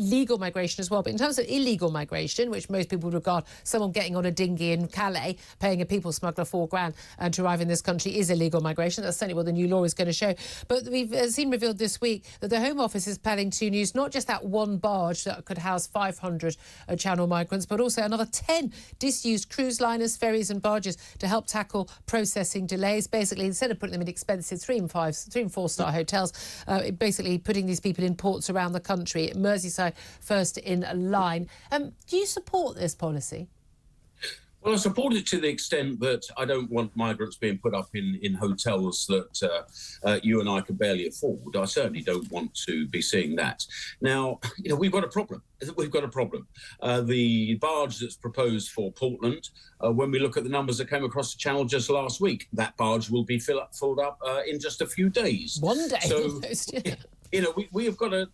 legal migration as well. But in terms of illegal migration, which most people would regard someone getting on a dinghy in Calais, paying a people smuggler £4,000 and to arrive in this country is illegal migration. That's certainly what the new law is going to show. But we've seen revealed this week that the Home Office is planning to use not just that one barge that could house 500 Channel migrants, but also another 10 disused cruise liners, ferries and barges to help tackle processing delays. Basically, instead of putting them in expensive 3 and 4-star hotels, basically putting these people in ports around the country. Merseyside first in line. Do you support this policy? Well, I support it to the extent that I don't want migrants being put up in hotels that you and I could barely afford. I certainly don't want to be seeing that. Now, we've got a problem. We've got a problem. The barge that's proposed for Portland, when we look at the numbers that came across the channel just last week, that barge will be filled up in just a few days. One day, so, almost, yeah. We have got a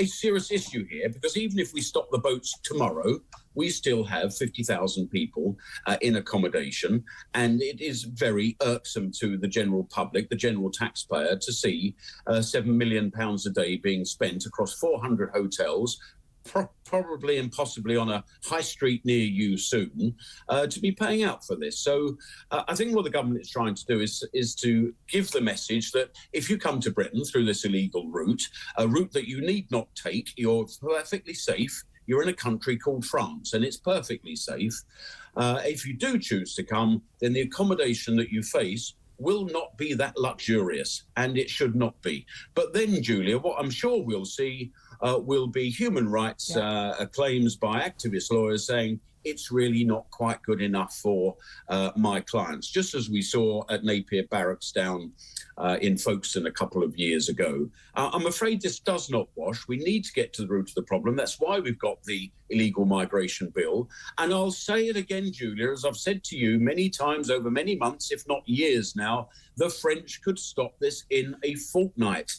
serious issue here, because even if we stop the boats tomorrow, we still have 50,000 people in accommodation, and it is very irksome to the general public, the general taxpayer, to see £7 million a day being spent across 400 hotels, probably and possibly on a high street near you soon, to be paying out for this. So I think what the government is trying to do is to give the message that if you come to Britain through this illegal route, a route that you need not take, you're perfectly safe. You're in a country called France, and it's perfectly safe. If you do choose to come, then the accommodation that you face will not be that luxurious, and it should not be. But then, Julia, what I'm sure we'll see will be human rights claims by activist lawyers saying it's really not quite good enough for my clients, just as we saw at Napier Barracks down in Folkestone a couple of years ago. I'm afraid this does not wash. We need to get to the root of the problem. That's why we've got the illegal migration bill. And I'll say it again, Julia, as I've said to you many times over many months, if not years now, the French could stop this in a fortnight.